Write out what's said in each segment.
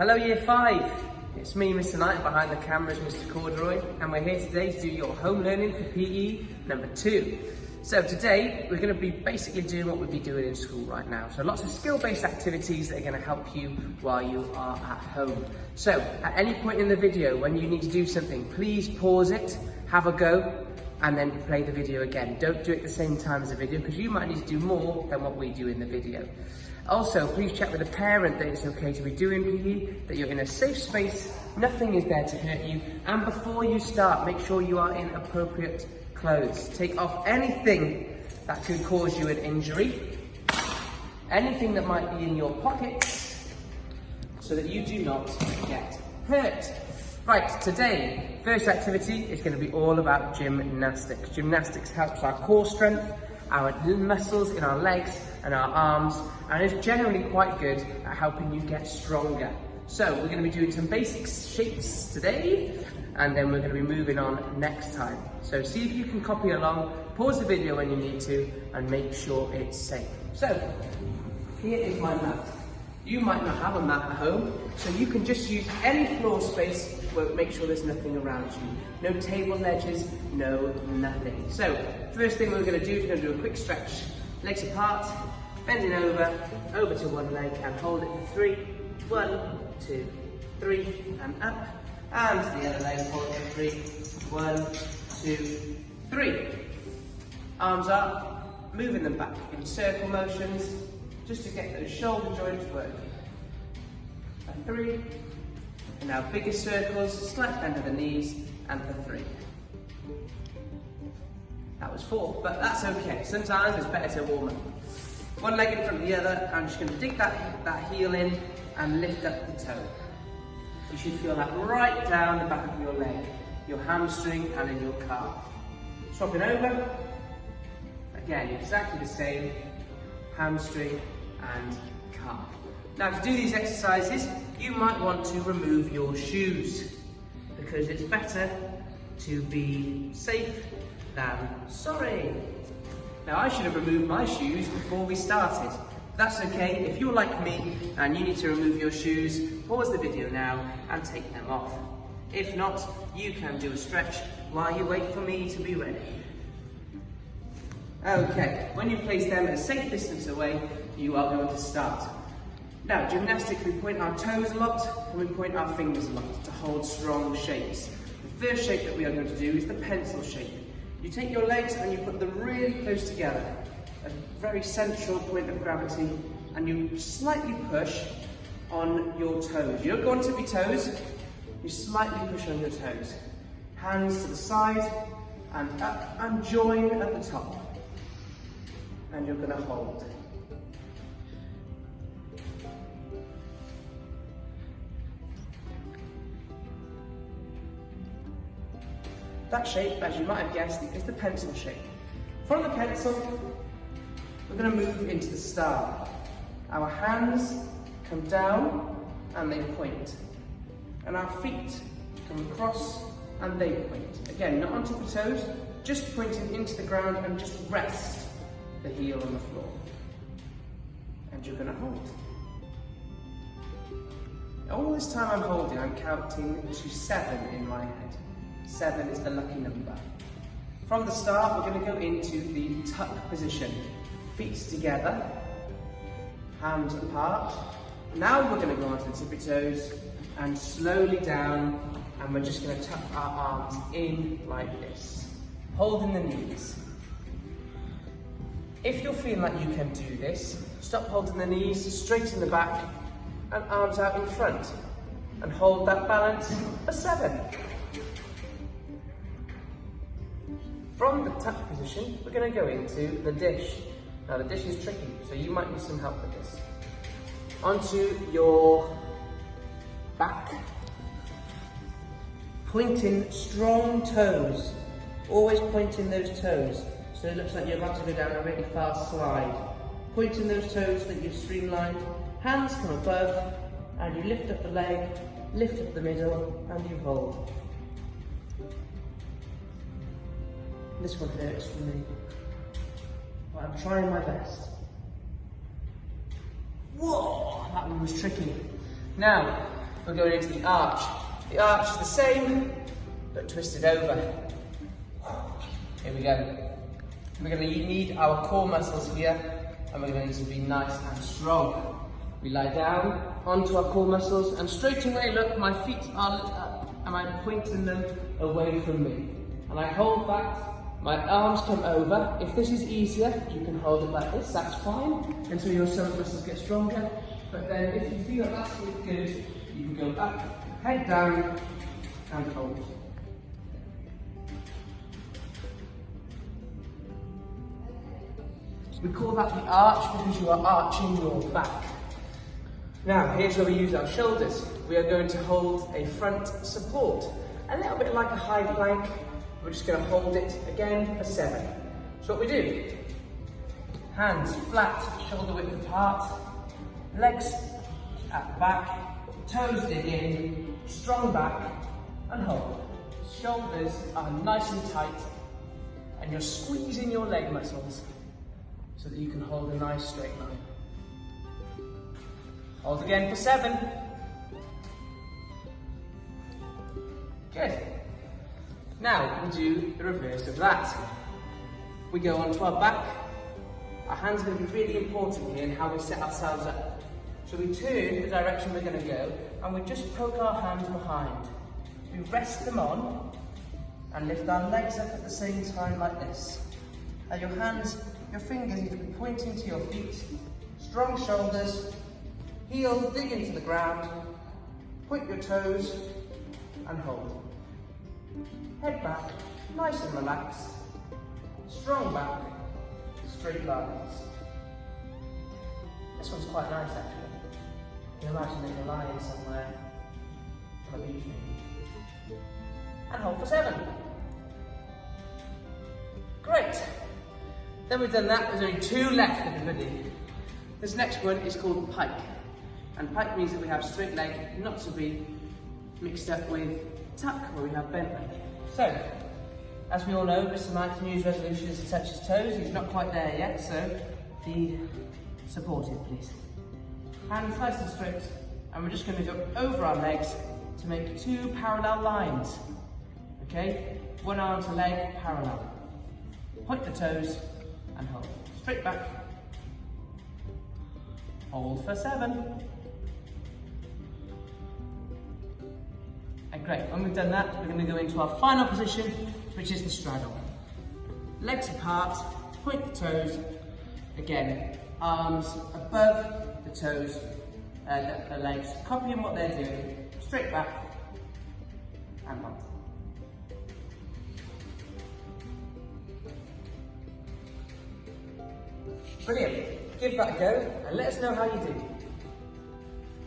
Hello Year 5, it's me Mr. Knight, behind the cameras Mr. Corduroy, and we're here today to do your home learning for PE number 2. So today we're going to be basically doing what we'd be doing in school right now. So lots of skill-based activities that are going to help you while you are at home. So at any point in the video when you need to do something, please pause it, have a go, and then play the video again. Don't do it at the same time as the video because you might need to do more than what we do in the video. Also, please check with a parent that it's okay to be doing PE, that you're in a safe space, nothing is there to hurt you, and before you start, make sure you are in appropriate clothes. Take off anything that could cause you an injury, anything that might be in your pockets, so that you do not get hurt. Right, today, first activity is going to be all about gymnastics. Gymnastics helps our core strength, our muscles in our legs and our arms, and is generally quite good at helping you get stronger. So we're going to be doing some basic shapes today, and then we're going to be moving on next time. So see if you can copy along, pause the video when you need to, and make sure it's safe. So here is my mat. You might not have a mat at home, so you can just use any floor space. But make sure there's nothing around you. No table ledges, no nothing. So, first thing we're going to do is we're going to do a quick stretch. Legs apart, bending over to one leg and hold it for 3. 1, 2, 3, and up. And to the other leg, hold it for 3. 1, 2, 3. Arms up, moving them back in circle motions, just to get those shoulder joints working. A 3. And now bigger circles, slight bend of the knees, and for 3. That was 4, but that's okay. Sometimes it's better to warm up. One leg in front of the other. I'm just going to dig that heel in and lift up the toe. You should feel that right down the back of your leg, your hamstring, and in your calf. Swapping over. Again, exactly the same. Hamstring and calf. Now to do these exercises, you might want to remove your shoes because it's better to be safe than sorry. Now I should have removed my shoes before we started. That's okay, if you're like me and you need to remove your shoes, pause the video now and take them off. If not, you can do a stretch while you wait for me to be ready. Okay, when you place them at a safe distance away, you are going to start. Now, gymnastics, we point our toes a lot and we point our fingers a lot to hold strong shapes. The first shape that we are going to do is the pencil shape. You take your legs and you put them really close together, a very central point of gravity, and you slightly push on your toes. You don't go on tippy toes, you slightly push on your toes. Hands to the side and up and join at the top. And you're going to hold. That shape, as you might have guessed, is the pencil shape. From the pencil, we're going to move into the star. Our hands come down and they point. And our feet come across and they point. Again, not on tippy toes, just pointing into the ground and just rest the heel on the floor. And you're going to hold. All this time I'm holding, I'm counting to 7 in my head. 7 is the lucky number. From the start, we're going to go into the tuck position. Feet together, hands apart. Now we're going to go onto the tippy toes and slowly down, and we're just going to tuck our arms in like this, holding the knees. If you're feeling like you can do this, stop holding the knees, straight in the back, and arms out in front. And hold that balance for 7. From the tuck position, we're going to go into the dish. Now the dish is tricky, so you might need some help with this. Onto your back, pointing strong toes, always pointing those toes, so it looks like you're about to go down a really fast slide. Pointing those toes that you've streamlined, hands come above, and you lift up the leg, lift up the middle, and you hold. This one hurts for me, but I'm trying my best. Whoa, that one was tricky. Now, we're going into the arch. The arch is the same, but twisted over. Here we go. We're going to need our core muscles here, and we're going to need to be nice and strong. We lie down onto our core muscles, and straight away, look, my feet are lit up, and I'm pointing them away from me. And I hold that, my arms come over. If this is easier, you can hold it like this, that's fine, until your stomach muscles get stronger. But then if you feel that's good, you can go up, head down, and hold. We call that the arch because you are arching your back. Now, here's where we use our shoulders. We are going to hold a front support, a little bit like a high plank. We're just going to hold it again for 7. So what we do, hands flat, shoulder width apart, legs at the back, toes dig in, strong back, and hold. Shoulders are nice and tight, and you're squeezing your leg muscles so that you can hold a nice straight line. Hold again for 7. Good. Now we do the reverse of that. We go onto our back. Our hands are going to be really important here in how we set ourselves up. So we turn the direction we're going to go, and we just poke our hands behind. We rest them on and lift our legs up at the same time like this. Now your hands, your fingers need to be pointing to your feet, strong shoulders, heels dig into the ground, point your toes and hold. Head back, nice and relaxed, strong back, straight lines. This one's quite nice actually. You can imagine that you're lying somewhere on a beach. And hold for 7. Great. Then we've done that, there's only 2 left, everybody. This next one is called Pike. And Pike means that we have straight leg, not to be mixed up with tuck, where we have bent leg. So, as we all know, Mr. Knight's New Year's resolution is to touch his toes. He's not quite there yet, so be supportive, please. Hands nice and straight, and we're just going to go over our legs to make 2 parallel lines. Okay? One arm to leg, parallel. Point the toes and hold. Straight back. Hold for 7. And great, when we've done that, we're going to go into our final position, which is the straddle. Legs apart, point the toes. Again, arms above the toes, the legs, copying what they're doing. Straight back and hold. Brilliant. Give that a go and let us know how you do.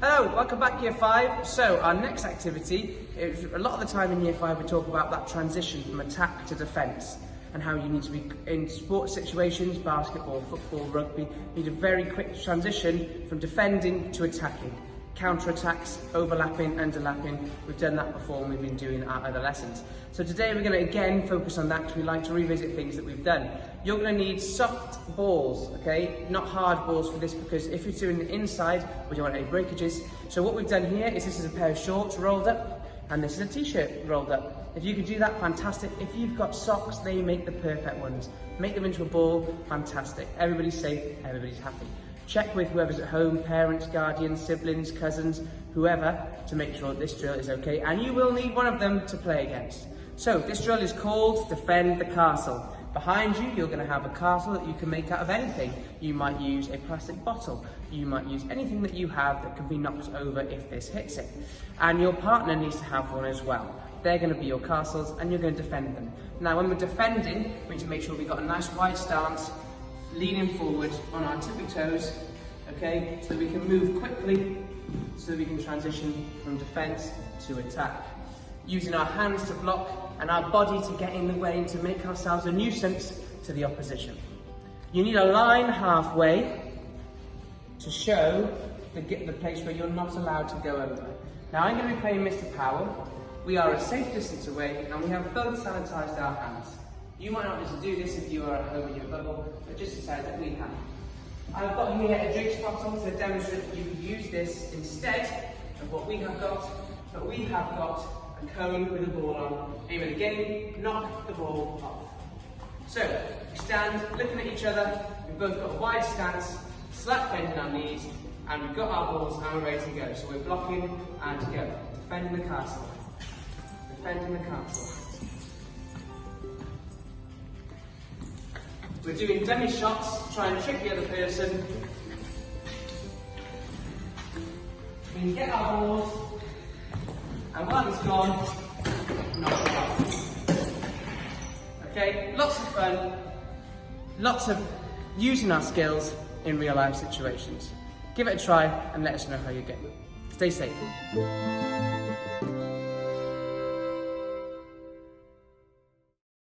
Hello, welcome back Year 5. So our next activity, a lot of the time in Year 5 we talk about that transition from attack to defence and how you need to be in sports situations, basketball, football, rugby, you need a very quick transition from defending to attacking. Counter-attacks, overlapping, underlapping, we've done that before and we've been doing our other lessons. So today we're going to again focus on that because we like to revisit things that we've done. You're going to need soft balls, okay, not hard balls for this, because if you're doing the inside, we don't want any breakages. So what we've done here is this is a pair of shorts rolled up and this is a t-shirt rolled up. If you can do that, fantastic. If you've got socks, they make the perfect ones. Make them into a ball, fantastic. Everybody's safe, everybody's happy. Check with whoever's at home, parents, guardians, siblings, cousins, whoever, to make sure that this drill is okay. And you will need one of them to play against. So this drill is called Defend the Castle. Behind you, you're going to have a castle that you can make out of anything. You might use a plastic bottle. You might use anything that you have that can be knocked over if this hits it. And your partner needs to have one as well. They're going to be your castles and you're going to defend them. Now when we're defending, we need to make sure we've got a nice wide stance, leaning forward on our tippy toes, okay, so we can move quickly, so we can transition from defence to attack. Using our hands to block and our body to get in the way and to make ourselves a nuisance to the opposition. You need a line halfway to show the place where you're not allowed to go over. Now I'm going to be playing Mr. Powell. We are a safe distance away and we have both sanitised our hands. You might not need to do this if you are at home in your bubble, but just decide that we have. I've got here a drinks bottle to demonstrate that you can use this instead of what we have got, but we have got a cone with a ball on. Aim it again, knock the ball off. So, we stand looking at each other, we've both got a wide stance, slight bend in our knees, and we've got our balls and we're ready to go. So we're blocking and go. Defending the castle. Defending the castle. We're doing dummy shots to try and trick the other person. We can get our balls, and while it's gone, knock it off. Okay, lots of fun, lots of using our skills in real life situations. Give it a try and let us know how you're getting. Stay safe.